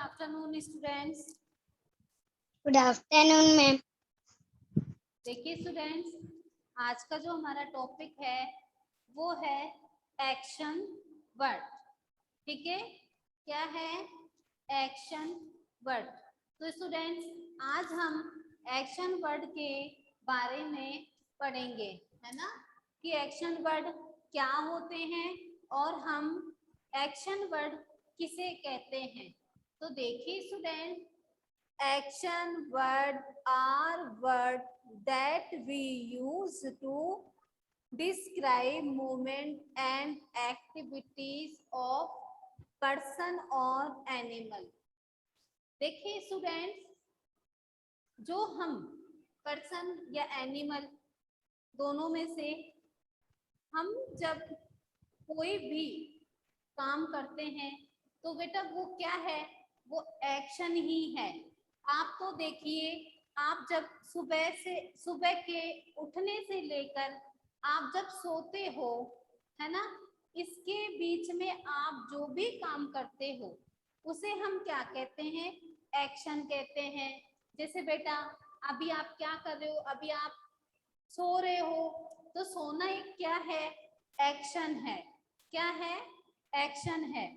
Afternoon students. Good afternoon ma'am. देखिए students, आज का जो हमारा टॉपिक है वो है एक्शन वर्ड। ठीक है, क्या है? Action word. तो स्टूडेंट्स, आज हम एक्शन वर्ड के बारे में पढ़ेंगे, है ना, कि एक्शन वर्ड क्या होते हैं और हम एक्शन वर्ड किसे कहते हैं। तो देखिए student, action word are word that we use to describe movement and activities of person or animal। देखिए स्टूडेंट्स, जो हम पर्सन या एनिमल दोनों में से हम जब कोई भी काम करते हैं तो बेटा वो क्या है? वो एक्शन ही है। आप तो देखिए, आप जब सुबह के उठने से लेकर आप जब सोते हो, है ना, इसके बीच में आप जो भी काम करते हो उसे हम क्या कहते हैं? एक्शन कहते हैं। जैसे बेटा अभी आप क्या कर रहे हो? अभी आप सो रहे हो, तो सोना एक क्या है? एक्शन है। क्या है? एक्शन है।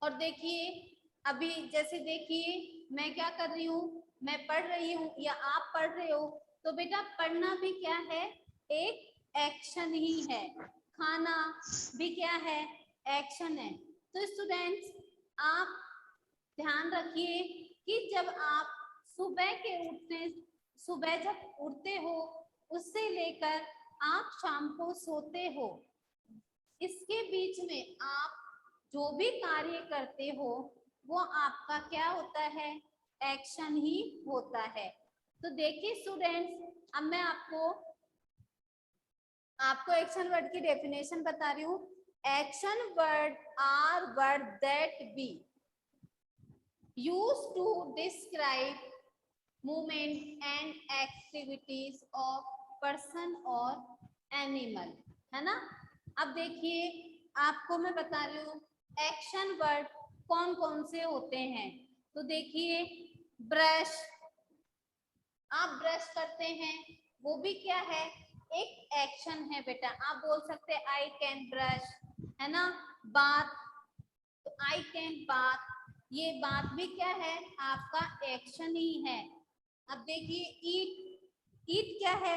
और देखिए अभी जैसे देखिए मैं क्या कर रही हूँ? मैं पढ़ रही हूँ या आप पढ़ रहे हो, तो बेटा पढ़ना भी क्या है? एक एक्शन ही है। खाना भी क्या है? एक्शन है। तो स्टूडेंट्स, आप ध्यान रखिए कि जब आप सुबह जब उठते हो उससे लेकर आप शाम को सोते हो, इसके बीच में आप जो भी कार्य करते हो वो आपका क्या होता है? एक्शन ही होता है। तो देखिए स्टूडेंट्स, अब मैं आपको एक्शन वर्ड की डेफिनेशन बता रही हूँ। Action word are word that we use to describe movement and activities of person or animal, है ना। अब देखिए आपको मैं बता रही हूँ एक्शन वर्ड कौन कौन से होते हैं। तो देखिए ब्रश, आप ब्रश करते हैं, वो भी क्या है? एक एक्शन है बेटा। आप बोल सकते हैं आई कैन ब्रश, है ना। बात, तो आई कैन बात, ये बात भी क्या है? आपका एक्शन ही है। अब देखिए ईट, ईट क्या है?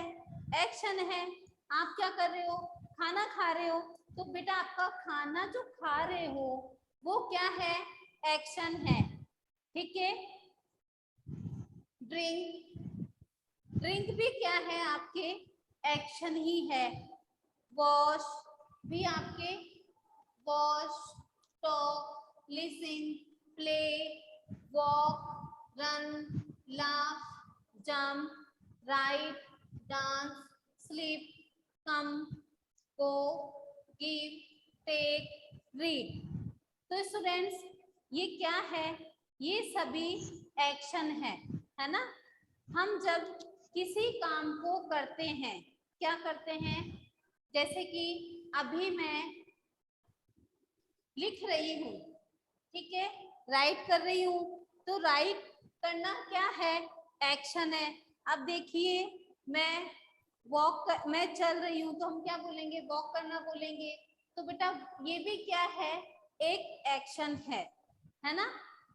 एक्शन है। आप क्या कर रहे हो? खाना खा रहे हो, तो बेटा आपका खाना जो खा रहे हो वो क्या है? एक्शन है। ठीक है। ड्रिंक, ड्रिंक भी क्या है? आपके एक्शन ही है। वॉश भी आपके, wash, talk, listen, play, walk, run, laugh, jump, write, dance, sleep, come, go, give, take, read. तो स्टूडेंट्स, ये क्या है? ये सभी एक्शन है ना। हम जब किसी काम को करते हैं, क्या करते हैं? जैसे कि अभी मैं लिख रही हूँ, ठीक है, राइट कर रही हूँ, तो राइट करना क्या है? एक्शन है। अब देखिए मैं चल रही हूँ, तो हम क्या बोलेंगे? वॉक करना बोलेंगे। तो बेटा ये भी क्या है? एक एक्शन है ना।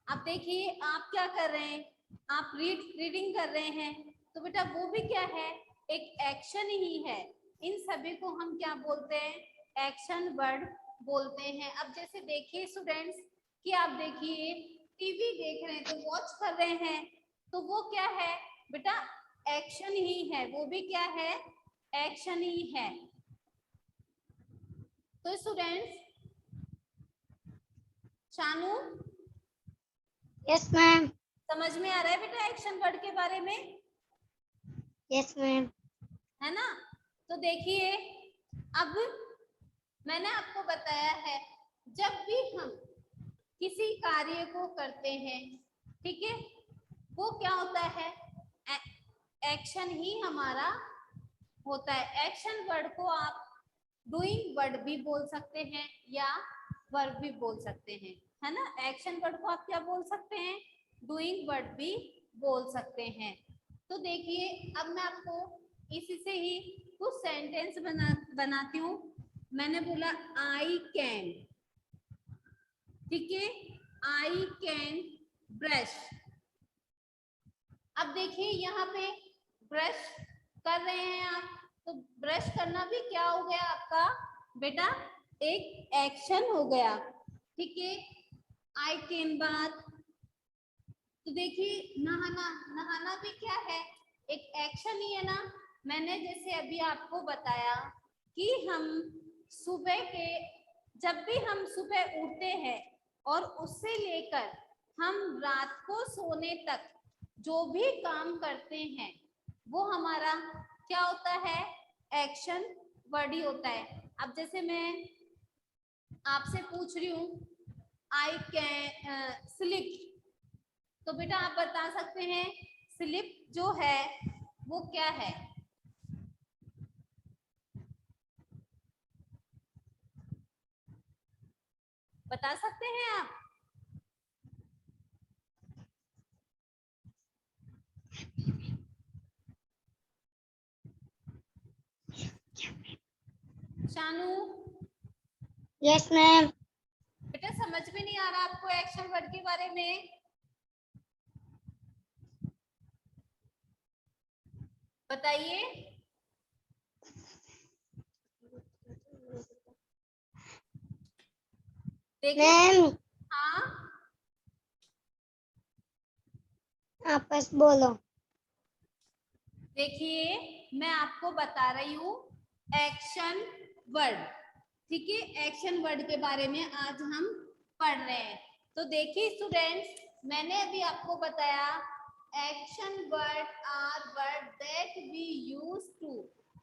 अब देखिए आप क्या कर रहे हैं? आप रीडिंग कर रहे हैं, तो बेटा वो भी क्या है? एक एक्शन ही है। इन सभी को हम क्या बोलते हैं? एक्शन वर्ड बोलते हैं। अब जैसे देखिए स्टूडेंट्स, कि आप देखिए टीवी देख रहे हैं, तो वॉच कर रहे हैं, तो वो क्या है बेटा? एक्शन ही है। वो भी क्या है? एक्शन ही है। तो स्टूडेंट्स, शानू, यस मैम। समझ में आ रहा है बेटा एक्शन वर्ड के बारे में? Yes ma'am. है ना। तो देखिए अब मैंने आपको बताया है, जब भी हम किसी कार्य को करते हैं, ठीक है, वो क्या होता है? एक्शन ही हमारा होता है। एक्शन वर्ड को आप डूइंग वर्ड भी बोल सकते हैं या वर्ब भी बोल सकते हैं। है ना। एक्शन वर्ड को आप क्या बोल सकते हैं, डूइंग वर्ड भी बोल सकते हैं। तो देखिए अब मैं आपको इसी से ही कुछ सेंटेंस बनाती हूँ। मैंने बोला आई कैन, ठीक है, आई कैन ब्रश। अब देखिए यहाँ पे ब्रश कर रहे हैं आप, तो ब्रश करना भी क्या हो गया आपका बेटा, एक एक्शन हो गया, ठीक है। आई कैन बात, तो देखिए नहाना, नहाना भी क्या है, एक एक्शन ही है ना। मैंने जैसे अभी आपको बताया कि हम सुबह के, जब भी हम सुबह उठते हैं और उससे लेकर हम रात को सोने तक जो भी काम करते हैं वो हमारा क्या होता है, एक्शन वर्ड ही होता है। अब जैसे मैं आपसे पूछ रही हूँ आई कैन स्लिप, तो बेटा आप बता सकते हैं स्लिप जो है वो क्या है, बता सकते हैं आप। Shanu, Yes, ma'am. बेटा समझ में नहीं आ रहा आपको एक्शन वर्ड के बारे में, बताइए। देखिए Ma'am, हाँ, आप बस बोलो। देखिए मैं आपको बता रही हूँ एक्शन वर्ड, ठीक है। एक्शन वर्ड के बारे में आज हम पढ़ रहे हैं। तो देखिए स्टूडेंट्स, मैंने अभी आपको बताया action word are word that we use to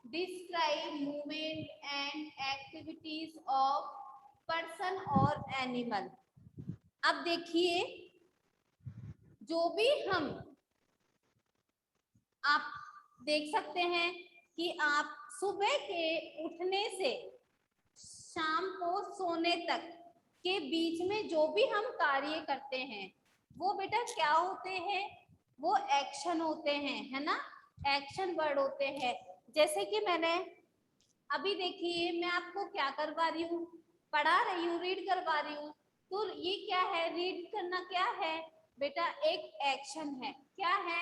describe movement and activities of person or animal. अब देखिए जो भी हम, आप देख सकते हैं कि आप सुबह के उठने से शाम को सोने तक के बीच में जो भी हम कार्य करते हैं वो बेटा क्या होते हैं, वो एक्शन होते हैं, है ना, एक्शन वर्ड होते हैं। जैसे कि मैंने अभी देखिए मैं आपको क्या करवा रही हूँ, पढ़ा रही हूँ, रीड करवा रही हूँ। तो ये क्या है, रीड करना क्या है बेटा, एक एक्शन है, क्या है,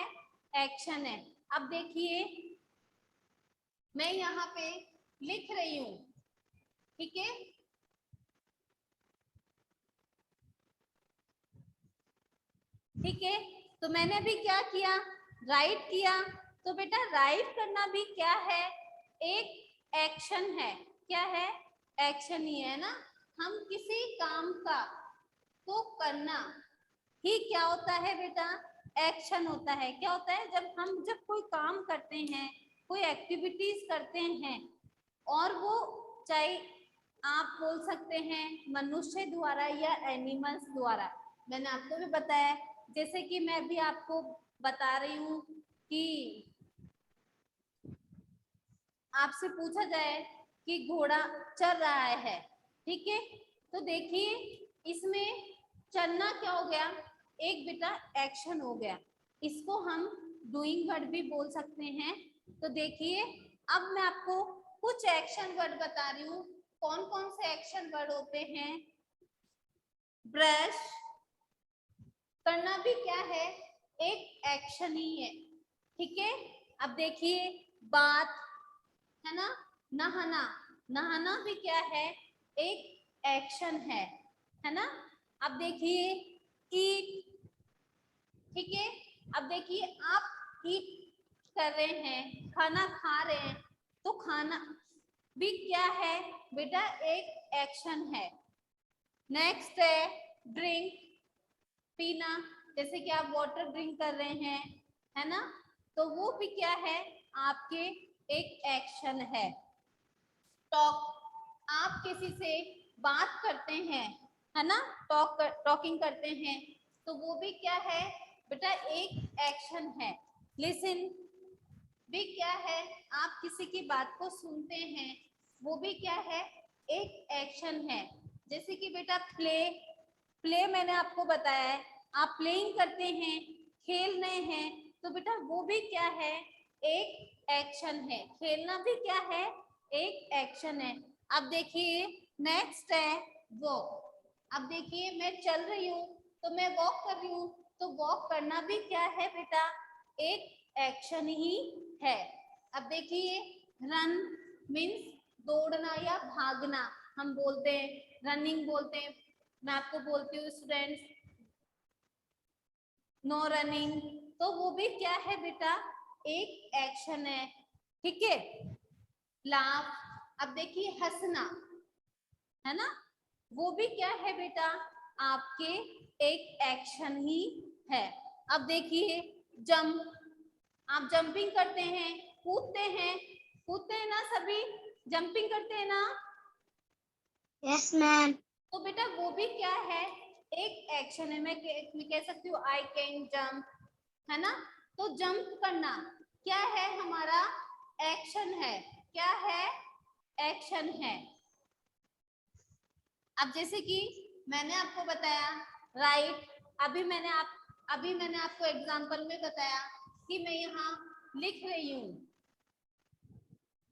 एक्शन है। अब देखिए मैं यहाँ पे लिख रही हूँ, ठीक है, ठीक है। तो मैंने भी क्या किया, राइट किया। तो बेटा राइट करना भी क्या है, एक एक्शन है, क्या है, एक्शन ही है ना। हम किसी काम का तो करना ही क्या होता है बेटा, एक्शन होता है। क्या होता है, जब कोई काम करते हैं, कोई एक्टिविटीज करते हैं, और वो चाहे आप बोल सकते हैं मनुष्य द्वारा या एनिमल्स द्वारा। मैंने आपको भी बताया, जैसे कि मैं भी आपको बता रही हूँ कि आपसे पूछा जाए कि घोड़ा चल रहा है, ठीक है। तो देखिए इसमें चलना क्या हो गया, एक बेटा एक्शन हो गया, इसको हम डूइंग वर्ड भी बोल सकते हैं। तो देखिए अब मैं आपको कुछ एक्शन वर्ड बता रही हूँ, कौन कौन से एक्शन वर्ड होते हैं। ब्रश करना भी क्या है, एक एक्शन ही है, ठीक है। अब देखिए बात, है ना, नहाना, नहाना भी क्या है, एक एक्शन है ना। अब देखिए ईट, ठीक है। अब देखिए आप ईट कर रहे हैं, खाना खा रहे हैं, तो खाना भी क्या है बेटा, एक एक्शन है। नेक्स्ट है ड्रिंक, पीना, जैसे कि आप वाटर ड्रिंक कर रहे हैं, है ना, तो वो भी क्या है, आपके एक एक्शन है। टॉक, आप किसी से बात करते हैं, है ना, टॉकिंग करते हैं, तो वो भी क्या है बेटा, एक एक्शन है। लिसन भी क्या है, आप किसी की बात को सुनते हैं, वो भी क्या है, एक एक्शन है। जैसे कि बेटा प्ले, प्ले मैंने आपको बताया है, आप प्लेइंग करते हैं, खेल रहे हैं, तो बेटा वो भी क्या है, एक एक्शन है। खेलना भी क्या है, एक एक्शन है। अब देखिए नेक्स्ट है वॉक। अब देखिए मैं चल रही हूँ तो मैं वॉक कर रही हूँ, तो वॉक करना भी क्या है बेटा, एक एक्शन ही है। अब देखिए रन मीन्स दौड़ना या भागना, हम बोलते हैं रनिंग बोलते हैं। मैं आपको बोलती हूँ स्टूडेंट्स नो रनिंग, तो वो भी क्या है बेटा, एक एक्शन है। ठीक है। लाफ, अब देखिए हंसना, है ना, वो भी क्या है बेटा, आपके एक एक्शन ही है। अब देखिए जंप, आप जंपिंग करते हैं, कूदते हैं, कूदते हैं ना सभी, जंपिंग करते हैं ना। Yes ma'am. तो बेटा वो भी क्या है, एक एक्शन है। मैं कह सकती हूँ आई कैन जंप, है ना। तो जंप करना क्या है, हमारा एक्शन है। क्या है, एक्शन है। अब जैसे कि मैंने आपको बताया राइट, अभी मैंने आपको एग्जांपल में बताया कि मैं यहाँ लिख रही हूँ,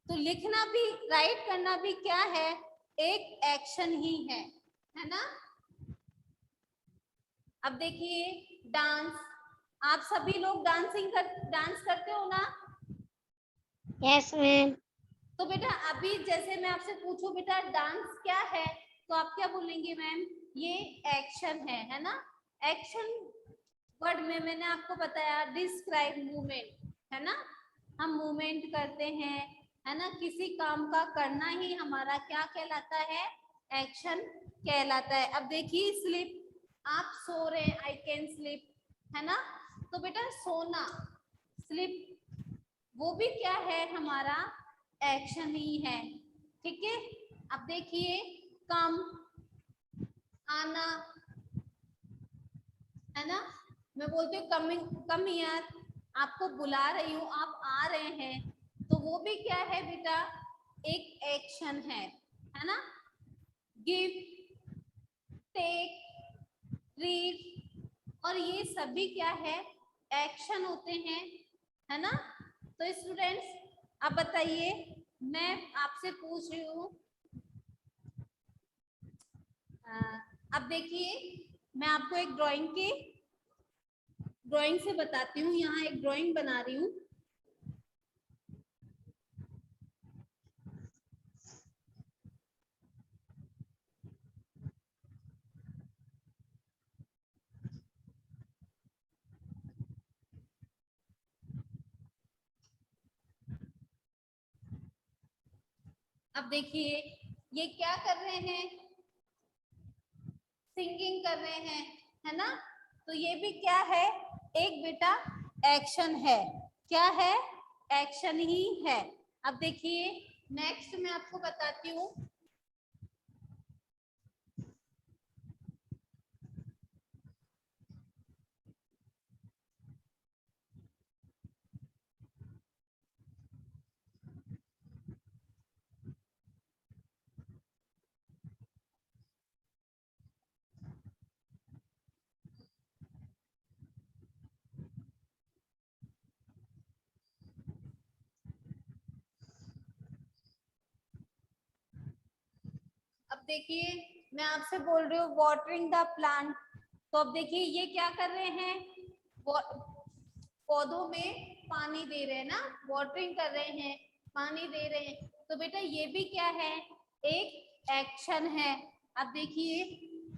तो लिखना भी, राइट करना भी क्या है, एक एक्शन ही है ना। अब देखिए डांस, आप सभी लोग डांस करते हो ना। Yes ma'am. तो बेटा अभी जैसे मैं आपसे पूछूं बेटा डांस क्या है, तो आप क्या बोलेंगे मैम, ये एक्शन है ना। एक्शन वर्ड में मैंने आपको बताया डिस्क्राइब मूवमेंट, है ना। हम मूवमेंट करते हैं, है ना, किसी काम का करना ही हमारा क्या कहलाता है, एक्शन कहलाता है। अब देखिए स्लिप, आप सो रहे हैं, आई कैन स्लिप, है ना। तो बेटा सोना, स्लिप, वो भी क्या है, हमारा एक्शन ही है। ठीक है। अब देखिए कम, आना, है ना। मैं बोलती हूँ कमिंग, कम हियर, आपको बुला रही हूँ, आप आ रहे हैं, तो वो भी क्या है बेटा, एक एक्शन है ना। गिव, टेक, रीड, और ये सभी क्या है, एक्शन होते हैं, है ना। तो स्टूडेंट्स अब बताइए, मैं आपसे पूछ रही हूँ, अब देखिए मैं आपको एक ड्राइंग से बताती हूँ। यहाँ एक ड्राइंग बना रही हूँ। अब देखिए ये क्या कर रहे हैं, सिंगिंग कर रहे हैं, है ना। तो ये भी क्या है, एक बेटा एक्शन है। क्या है, एक्शन ही है। अब देखिए नेक्स्ट मैं आपको बताती हूँ, अब देखिए मैं आपसे बोल रही हूँ वाटरिंग द प्लांट, तो अब देखिए ये क्या कर रहे हैं, पौधों में पानी दे रहे हैं ना, वाटरिंग कर रहे हैं, पानी दे रहे हैं। तो बेटा ये भी क्या है, एक एक्शन है। अब देखिए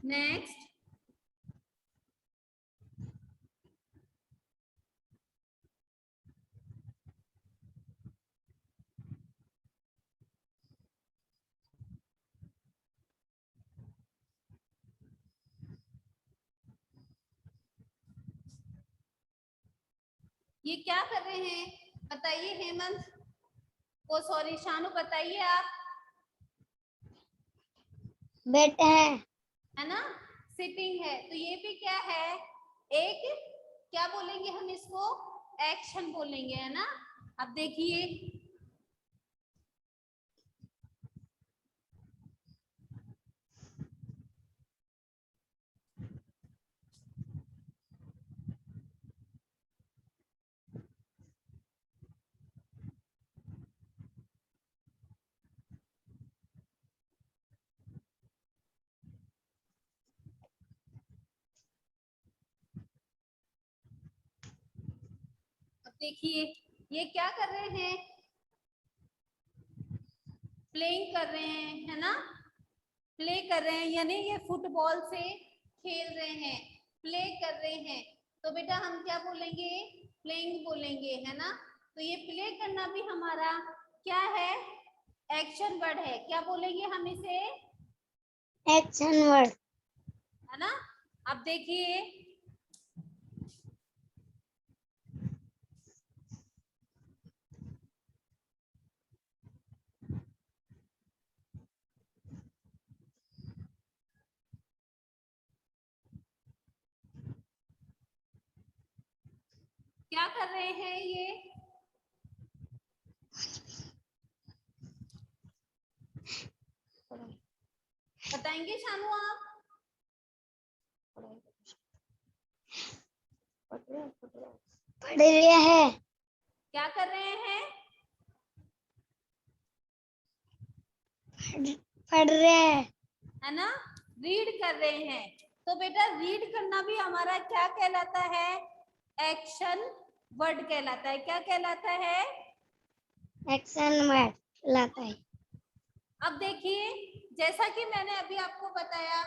नेक्स्ट, ये क्या कर रहे हैं बताइए, हेमंत को, सॉरी शानू बताइए आप। बैठे हैं। है ना, सिटिंग है। तो ये भी क्या है, एक, क्या बोलेंगे हम इसको, एक्शन बोलेंगे, है ना। अब देखिए देखिए ये क्या कर रहे हैं, प्लेइंग कर रहे हैं, है ना, प्ले कर रहे हैं, यानी ये फुटबॉल से खेल रहे हैं, प्ले कर रहे हैं। तो बेटा हम क्या बोलेंगे, प्लेइंग बोलेंगे, है ना। तो ये प्ले करना भी हमारा क्या है, एक्शन वर्ड है। क्या बोलेंगे हम इसे, एक्शन वर्ड। है ना। अब देखिए क्या कर रहे हैं ये, बताएंगे शानू आप, पढ़ रहा है। क्या कर रहे हैं, पढ़ रहे हैं। है ना, रीड कर रहे हैं। तो बेटा रीड करना भी हमारा क्या कहलाता है, एक्शन वर्ड कहलाता है। क्या कहलाता है, एक्शन वर्ड लाता है। अब देखिए जैसा कि मैंने अभी आपको बताया,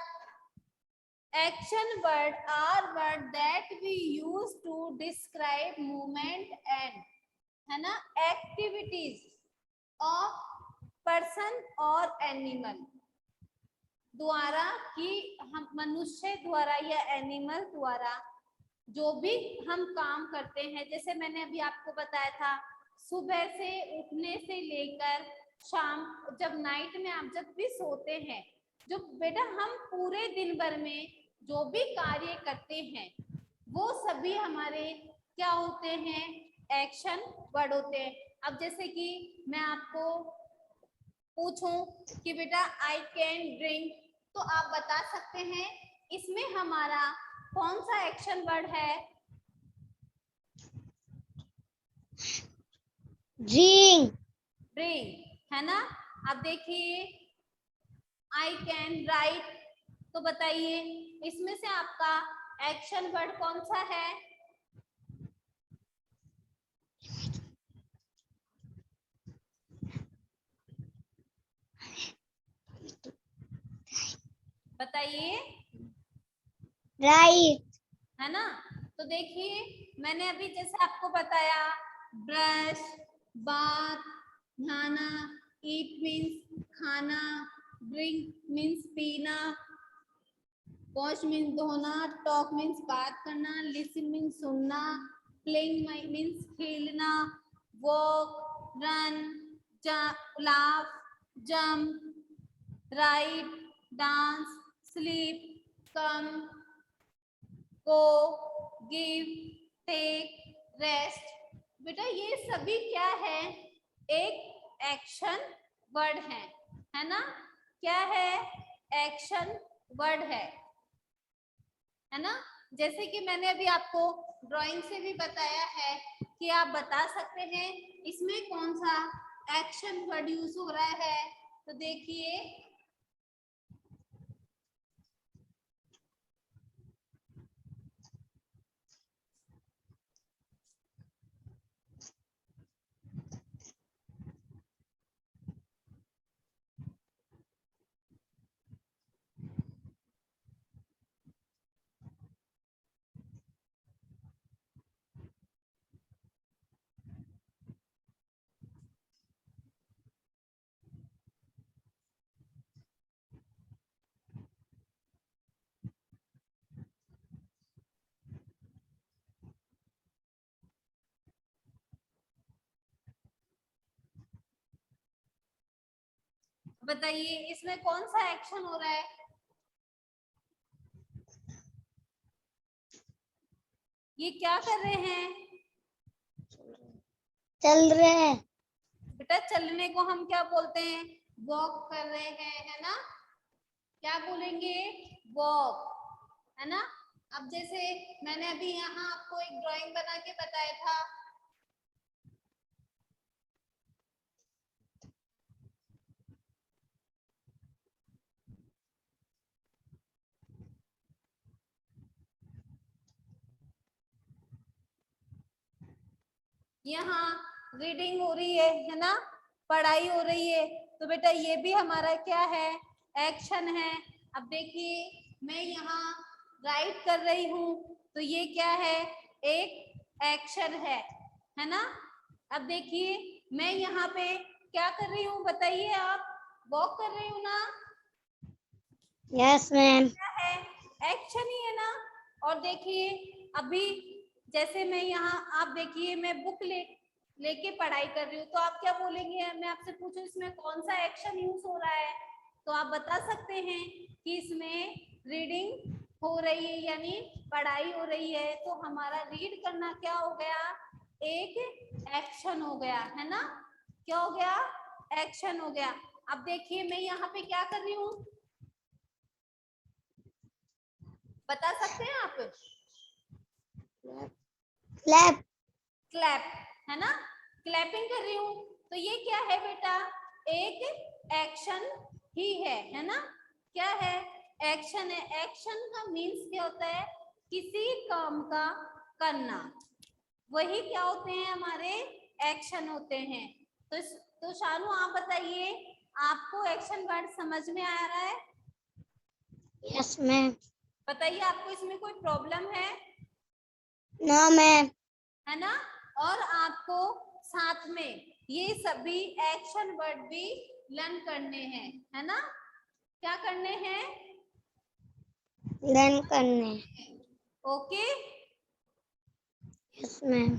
action word are word that we use to describe movement and, है ना, activities of person or animal द्वारा, कि हम मनुष्य द्वारा या एनिमल द्वारा जो भी हम काम करते हैं। जैसे मैंने अभी आपको बताया था, सुबह से उठने से लेकर शाम, जब नाइट में आप जब भी सोते हैं, जो बेटा हम पूरे दिन भर में जो भी कार्य करते हैं वो सभी हमारे क्या होते हैं, एक्शन वर्ड होते हैं। अब जैसे कि मैं आपको पूछूं कि बेटा आई कैन ड्रिंक, तो आप बता सकते हैं इसमें हमारा कौन सा एक्शन वर्ड है, ड्रिंक। ड्रिंक, है ना। अब देखिए आई कैन राइट, तो बताइए इसमें से आपका एक्शन वर्ड कौन सा है, बताइए, राइट। है ना। तो देखिए मैंने अभी जैसे आपको बताया, ब्रश, बाथ, नहाना, ईट मीन्स खाना, ड्रिंक मीन्स पीना, वॉश मीन्स धोना, टॉक मीन्स बात करना, लिसन मीन्स सुनना, प्लेइंग मीन्स खेलना, walk, run, laugh, jump, ride, dance, sleep, come, go, give, take, rest. बेटा ये सभी क्या है, एक एक्शन वर्ड है ना। क्या है, एक्शन वर्ड है ना। जैसे कि मैंने अभी आपको ड्राइंग से भी बताया है कि आप बता सकते हैं इसमें कौन सा एक्शन वर्ड यूज हो रहा है। तो देखिए बताइए इसमें कौन सा एक्शन हो रहा है, ये क्या कर रहे हैं, चल रहे हैं। बेटा चलने को हम क्या बोलते हैं, वॉक कर रहे हैं, है ना। क्या बोलेंगे, वॉक, है ना। अब जैसे मैंने अभी यहाँ आपको एक ड्राइंग बना के बताया था, यहाँ रीडिंग हो रही है ना, पढ़ाई हो रही है, तो बेटा ये भी हमारा क्या है, एक्शन है। अब देखिए मैं यहाँ राइट कर रही हूँ, तो ये क्या है, एक एक्शन है ना। अब देखिए मैं यहाँ पे क्या कर रही हूँ, बताइए आप, वॉक कर रही हूँ ना, यस मैम। क्या है, एक्शन ही है ना। और देखिए अभी जैसे मैं यहाँ, आप देखिए मैं बुक लेके पढ़ाई कर रही हूँ, तो आप क्या बोलेंगे, मैं आपसे पूछूं इसमें कौन सा एक्शन यूज हो रहा है, तो आप बता सकते हैं कि इसमें रीडिंग हो रही है यानी पढ़ाई हो रही है, तो हमारा रीड करना क्या हो गया, एक एक्शन हो गया, है ना। क्या हो गया, एक्शन हो गया। अब देखिए मैं यहाँ पे क्या कर रही हूँ, बता सकते हैं आप, क्लैप। क्लैप, है ना, क्लैपिंग कर रही हूँ, तो ये क्या है बेटा, एक एक्शन ही है ना। क्या है, एक्शन है। एक्शन का मीन्स क्या होता है, किसी काम का करना, वही क्या होते हैं, हमारे एक्शन होते हैं। तो शानू आप बताइए, आपको एक्शन वर्ड समझ में आ रहा है, यस मैम। बताइए आपको इसमें कोई प्रॉब्लम है, नो मैम। है ना। और आपको साथ में ये सभी एक्शन वर्ड भी लर्न करने हैं, है ना, क्या करने हैं, लर्न करने। ओके। Yes ma'am.